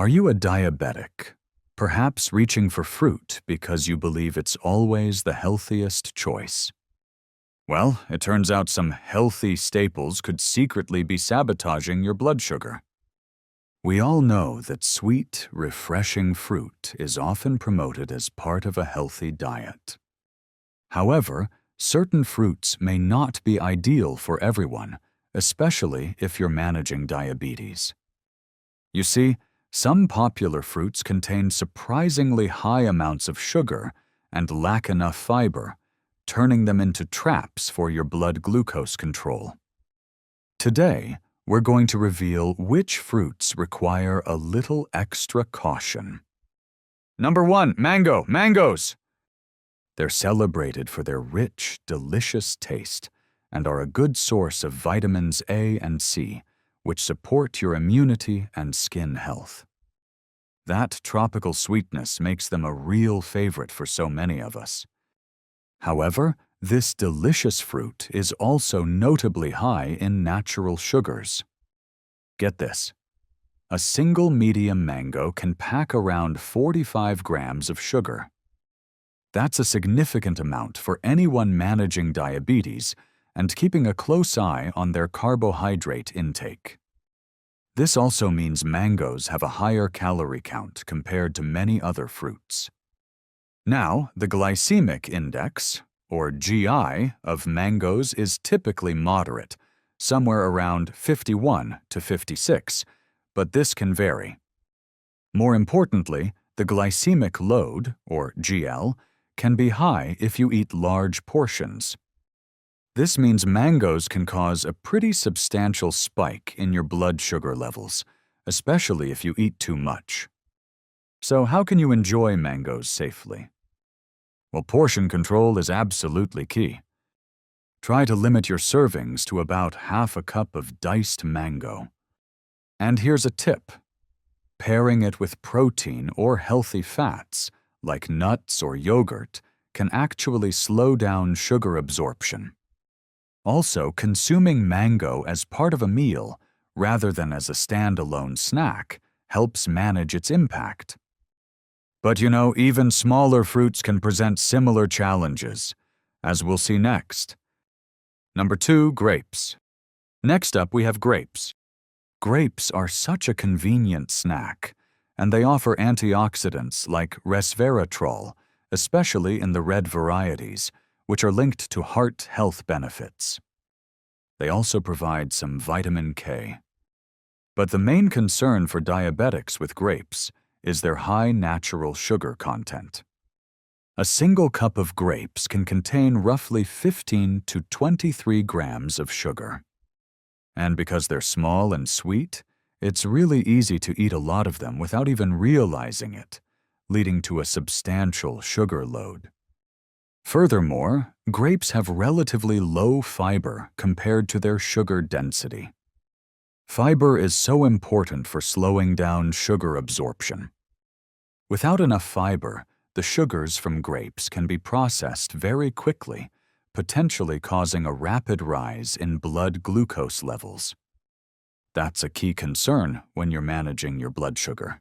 Are you a diabetic? Perhaps reaching for fruit because you believe it's always the healthiest choice? Well, it turns out some healthy staples could secretly be sabotaging your blood sugar. We all know that sweet, refreshing fruit is often promoted as part of a healthy diet. However, certain fruits may not be ideal for everyone, especially if you're managing diabetes. You see, some popular fruits contain surprisingly high amounts of sugar and lack enough fiber, turning them into traps for your blood glucose control. Today, we're going to reveal which fruits require a little extra caution. Number 1, mango. Mangoes! They're celebrated for their rich, delicious taste and are a good source of vitamins A and C, which support your immunity and skin health. That tropical sweetness makes them a real favorite for so many of us. However, this delicious fruit is also notably high in natural sugars. Get this. A single medium mango can pack around 45 grams of sugar. That's a significant amount for anyone managing diabetes and keeping a close eye on their carbohydrate intake. This also means mangoes have a higher calorie count compared to many other fruits. Now, the glycemic index, or GI, of mangoes is typically moderate, somewhere around 51 to 56, but this can vary. More importantly, the glycemic load, or GL, can be high if you eat large portions. This means mangoes can cause a pretty substantial spike in your blood sugar levels, especially if you eat too much. So how can you enjoy mangoes safely? Well, portion control is absolutely key. Try to limit your servings to about half a cup of diced mango. And here's a tip. Pairing it with protein or healthy fats, like nuts or yogurt, can actually slow down sugar absorption. Also, consuming mango as part of a meal, rather than as a standalone snack, helps manage its impact. But even smaller fruits can present similar challenges, as we'll see next. Number 2, grapes. Next up, we have grapes. Grapes are such a convenient snack, and they offer antioxidants like resveratrol, especially in the red varieties, which are linked to heart health benefits. They also provide some vitamin K. But the main concern for diabetics with grapes is their high natural sugar content. A single cup of grapes can contain roughly 15 to 23 grams of sugar. And because they're small and sweet, it's really easy to eat a lot of them without even realizing it, leading to a substantial sugar load. Furthermore, grapes have relatively low fiber compared to their sugar density. Fiber is so important for slowing down sugar absorption. Without enough fiber, the sugars from grapes can be processed very quickly, potentially causing a rapid rise in blood glucose levels. That's a key concern when you're managing your blood sugar.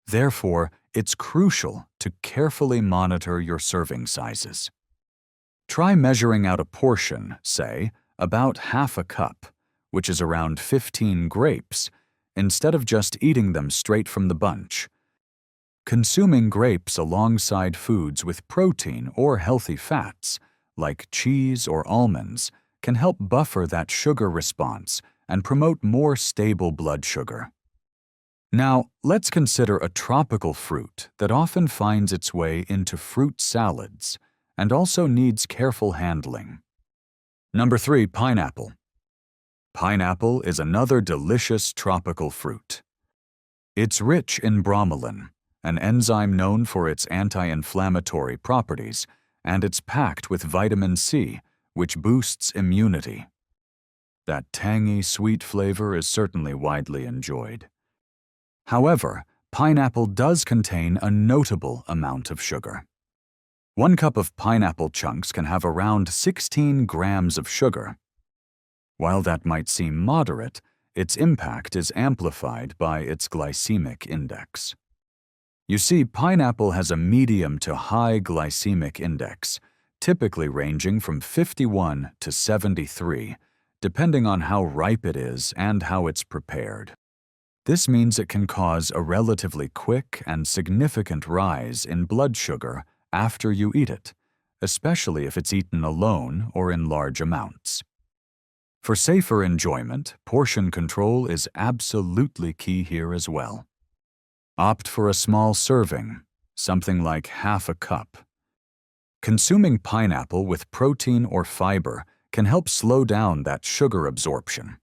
Therefore, it's crucial to carefully monitor your serving sizes. Try measuring out a portion, say, about half a cup, which is around 15 grapes, instead of just eating them straight from the bunch. Consuming grapes alongside foods with protein or healthy fats, like cheese or almonds, can help buffer that sugar response and promote more stable blood sugar. Now, let's consider a tropical fruit that often finds its way into fruit salads and also needs careful handling. Number 3, pineapple. Pineapple is another delicious tropical fruit. It's rich in bromelain, an enzyme known for its anti-inflammatory properties, and it's packed with vitamin C, which boosts immunity. That tangy, sweet flavor is certainly widely enjoyed. However, pineapple does contain a notable amount of sugar. 1 cup of pineapple chunks can have around 16 grams of sugar. While that might seem moderate, its impact is amplified by its glycemic index. You see, pineapple has a medium to high glycemic index, typically ranging from 51 to 73, depending on how ripe it is and how it's prepared. This means it can cause a relatively quick and significant rise in blood sugar after you eat it, especially if it's eaten alone or in large amounts. For safer enjoyment, portion control is absolutely key here as well. Opt for a small serving, something like half a cup. Consuming pineapple with protein or fiber can help slow down that sugar absorption.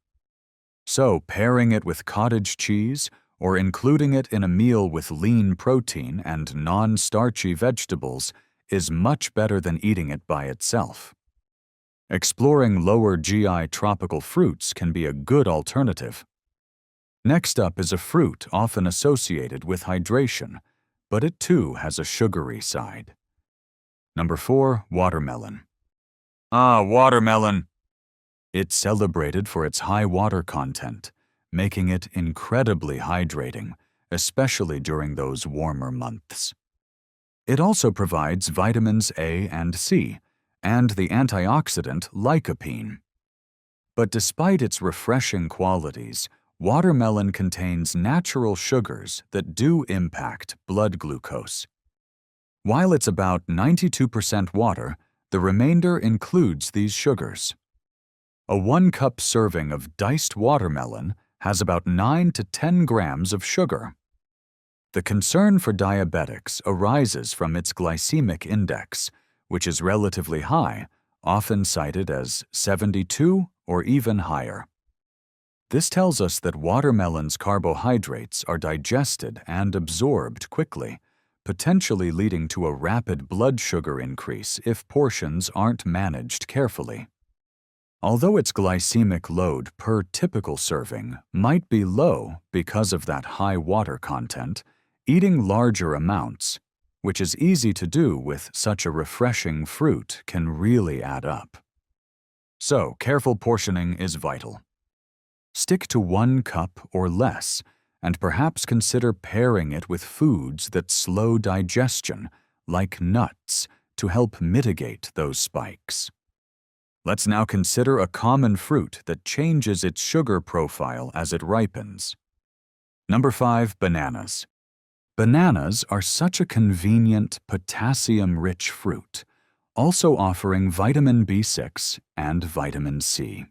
So, pairing it with cottage cheese or including it in a meal with lean protein and non-starchy vegetables is much better than eating it by itself. Exploring lower GI tropical fruits can be a good alternative. Next up is a fruit often associated with hydration, but it too has a sugary side. Number 4, watermelon. Ah, watermelon! It's celebrated for its high water content, making it incredibly hydrating, especially during those warmer months. It also provides vitamins A and C, and the antioxidant lycopene. But despite its refreshing qualities, watermelon contains natural sugars that do impact blood glucose. While it's about 92% water, the remainder includes these sugars. A 1-cup serving of diced watermelon has about 9 to 10 grams of sugar. The concern for diabetics arises from its glycemic index, which is relatively high, often cited as 72 or even higher. This tells us that watermelon's carbohydrates are digested and absorbed quickly, potentially leading to a rapid blood sugar increase if portions aren't managed carefully. Although its glycemic load per typical serving might be low because of that high water content, eating larger amounts, which is easy to do with such a refreshing fruit, can really add up. So, careful portioning is vital. Stick to 1 cup or less, and perhaps consider pairing it with foods that slow digestion, like nuts, to help mitigate those spikes. Let's now consider a common fruit that changes its sugar profile as it ripens. Number 5, bananas. Bananas are such a convenient, potassium-rich fruit, also offering vitamin B6 and vitamin C.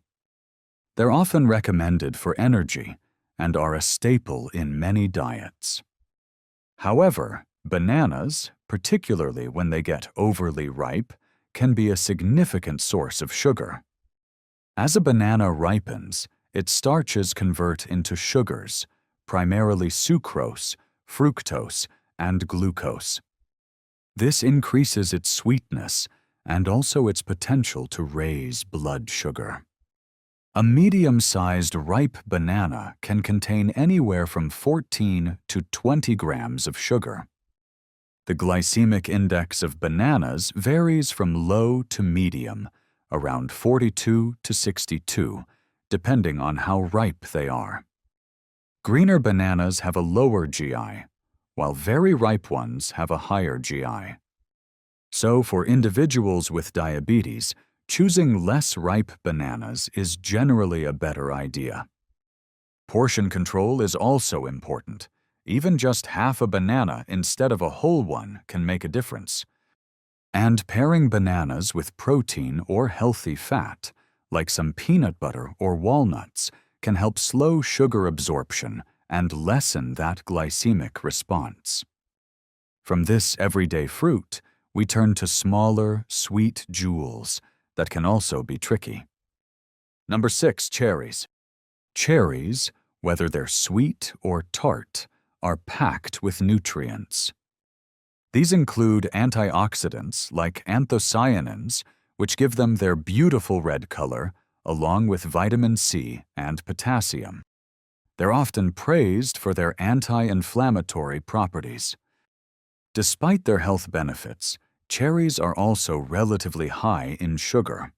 They're often recommended for energy and are a staple in many diets. However, bananas, particularly when they get overly ripe, can be a significant source of sugar. As a banana ripens, its starches convert into sugars, primarily sucrose, fructose, and glucose. This increases its sweetness and also its potential to raise blood sugar. A medium-sized ripe banana can contain anywhere from 14 to 20 grams of sugar. The glycemic index of bananas varies from low to medium, around 42 to 62, depending on how ripe they are. Greener bananas have a lower GI, while very ripe ones have a higher GI. So, for individuals with diabetes, choosing less ripe bananas is generally a better idea. Portion control is also important. Even just half a banana instead of a whole one can make a difference. And pairing bananas with protein or healthy fat, like some peanut butter or walnuts, can help slow sugar absorption and lessen that glycemic response. From this everyday fruit, we turn to smaller, sweet jewels that can also be tricky. Number 6, cherries. Cherries, whether they're sweet or tart, are packed with nutrients. These include antioxidants like anthocyanins, which give them their beautiful red color, along with vitamin C and potassium. They're often praised for their anti-inflammatory properties. Despite their health benefits, cherries are also relatively high in sugar.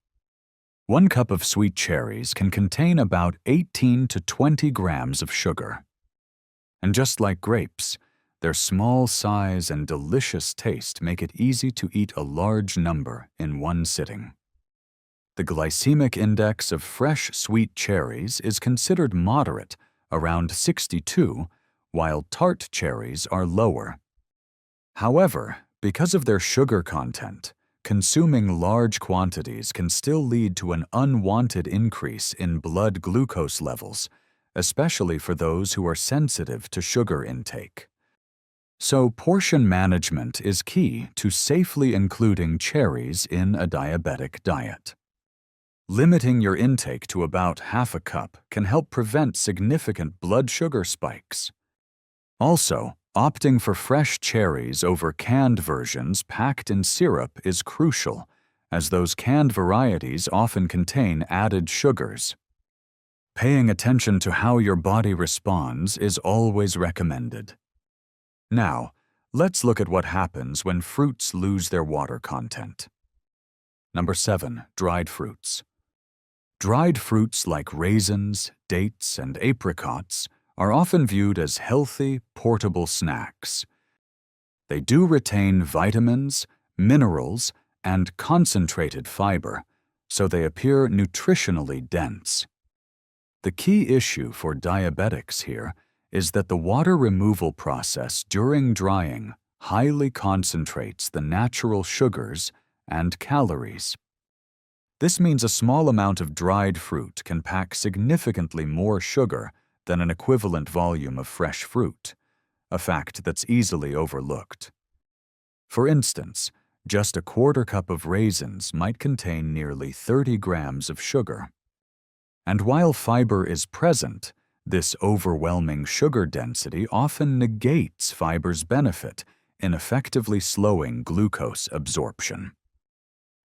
1 cup of sweet cherries can contain about 18 to 20 grams of sugar. And just like grapes, their small size and delicious taste make it easy to eat a large number in one sitting. The glycemic index of fresh sweet cherries is considered moderate, around 62, while tart cherries are lower. However, because of their sugar content, consuming large quantities can still lead to an unwanted increase in blood glucose levels, especially for those who are sensitive to sugar intake. So, portion management is key to safely including cherries in a diabetic diet. Limiting your intake to about half a cup can help prevent significant blood sugar spikes. Also, opting for fresh cherries over canned versions packed in syrup is crucial, as those canned varieties often contain added sugars. Paying attention to how your body responds is always recommended. Now, let's look at what happens when fruits lose their water content. Number 7. Dried fruits. Dried fruits like raisins, dates, and apricots are often viewed as healthy, portable snacks. They do retain vitamins, minerals, and concentrated fiber, so they appear nutritionally dense. The key issue for diabetics here is that the water removal process during drying highly concentrates the natural sugars and calories. This means a small amount of dried fruit can pack significantly more sugar than an equivalent volume of fresh fruit, a fact that's easily overlooked. For instance, just a quarter cup of raisins might contain nearly 30 grams of sugar. And while fiber is present, this overwhelming sugar density often negates fiber's benefit in effectively slowing glucose absorption.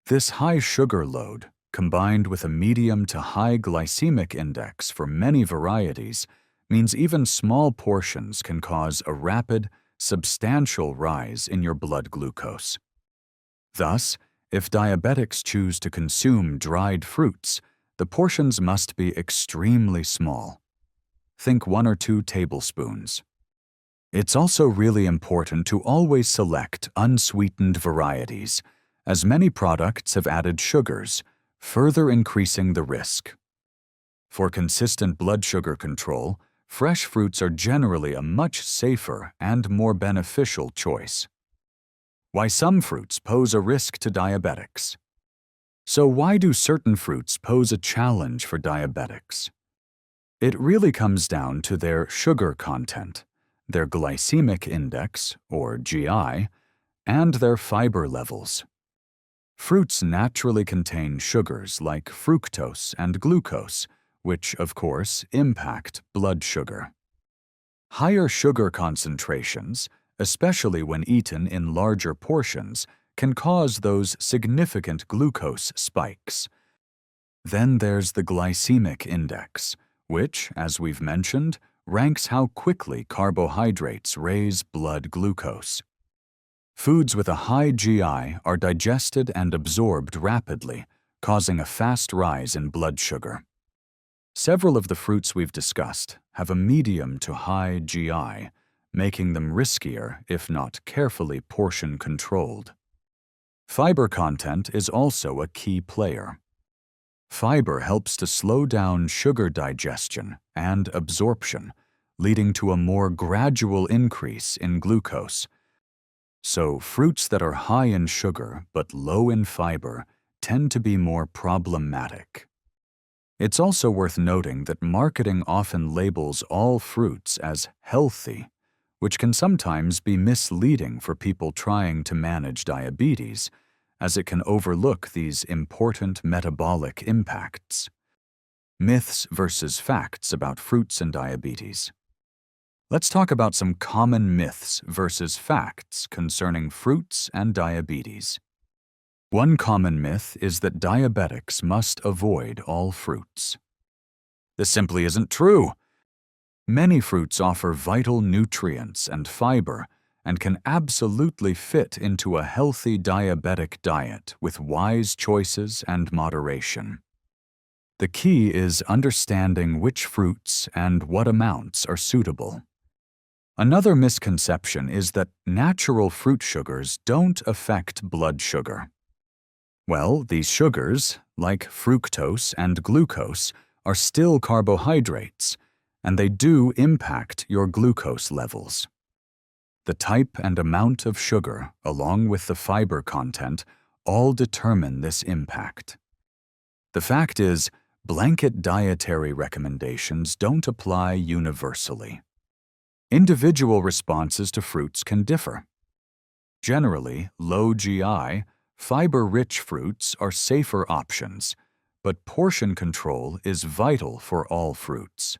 This high sugar load, combined with a medium to high glycemic index for many varieties, means even small portions can cause a rapid, substantial rise in your blood glucose. Thus, if diabetics choose to consume dried fruits, the portions must be extremely small. Think 1 or 2 tablespoons. It's also really important to always select unsweetened varieties, as many products have added sugars, further increasing the risk. For consistent blood sugar control, fresh fruits are generally a much safer and more beneficial choice. Why some fruits pose a risk to diabetics. So why do certain fruits pose a challenge for diabetics? It really comes down to their sugar content, their glycemic index, or GI, and their fiber levels. Fruits naturally contain sugars like fructose and glucose, which, of course, impact blood sugar. Higher sugar concentrations, especially when eaten in larger portions, can cause those significant glucose spikes. Then there's the glycemic index, which, as we've mentioned, ranks how quickly carbohydrates raise blood glucose. Foods with a high GI are digested and absorbed rapidly, causing a fast rise in blood sugar. Several of the fruits we've discussed have a medium to high GI, making them riskier if not carefully portion-controlled. Fiber content is also a key player. Fiber helps to slow down sugar digestion and absorption, leading to a more gradual increase in glucose. So, fruits that are high in sugar but low in fiber tend to be more problematic. It's also worth noting that marketing often labels all fruits as healthy, which can sometimes be misleading for people trying to manage diabetes, as it can overlook these important metabolic impacts. Myths versus facts about fruits and diabetes. Let's talk about some common myths versus facts concerning fruits and diabetes. One common myth is that diabetics must avoid all fruits. This simply isn't true. Many fruits offer vital nutrients and fiber and can absolutely fit into a healthy diabetic diet with wise choices and moderation. The key is understanding which fruits and what amounts are suitable. Another misconception is that natural fruit sugars don't affect blood sugar. Well, these sugars, like fructose and glucose, are still carbohydrates, and they do impact your glucose levels. The type and amount of sugar, along with the fiber content, all determine this impact. The fact is, blanket dietary recommendations don't apply universally. Individual responses to fruits can differ. Generally, low GI, fiber-rich fruits are safer options, but portion control is vital for all fruits.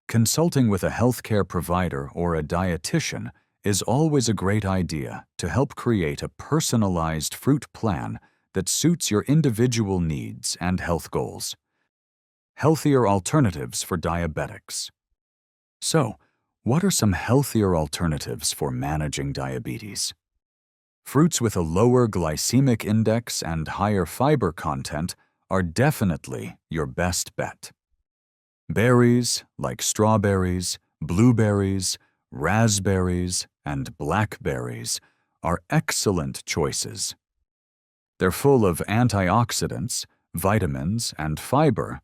Consulting with a healthcare provider or a dietitian is always a great idea to help create a personalized fruit plan that suits your individual needs and health goals. Healthier alternatives for diabetics. So, what are some healthier alternatives for managing diabetes? Fruits with a lower glycemic index and higher fiber content are definitely your best bet. Berries like strawberries, blueberries, raspberries, and blackberries are excellent choices. They're full of antioxidants, vitamins, and fiber,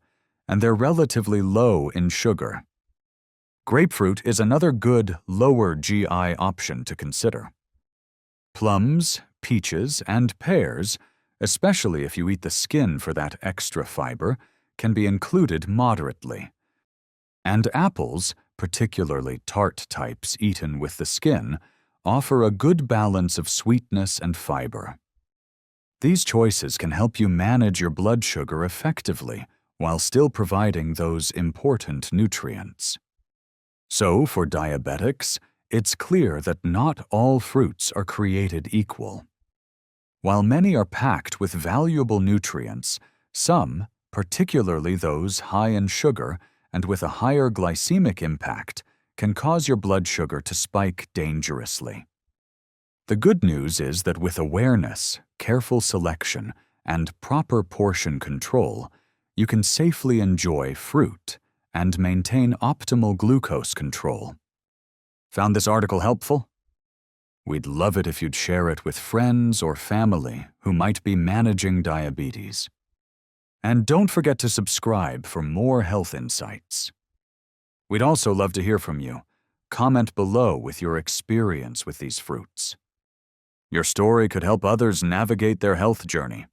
and they're relatively low in sugar. Grapefruit is another good lower GI option to consider. Plums, peaches, and pears, especially if you eat the skin for that extra fiber, can be included moderately. And apples, particularly tart types eaten with the skin, offer a good balance of sweetness and fiber. These choices can help you manage your blood sugar effectively while still providing those important nutrients. So, for diabetics, it's clear that not all fruits are created equal. While many are packed with valuable nutrients, some, particularly those high in sugar and with a higher glycemic impact, can cause your blood sugar to spike dangerously. The good news is that with awareness, careful selection, and proper portion control, you can safely enjoy fruit and maintain optimal glucose control. Found this article helpful? We'd love it if you'd share it with friends or family who might be managing diabetes. And don't forget to subscribe for more health insights. We'd also love to hear from you. Comment below with your experience with these fruits. Your story could help others navigate their health journey.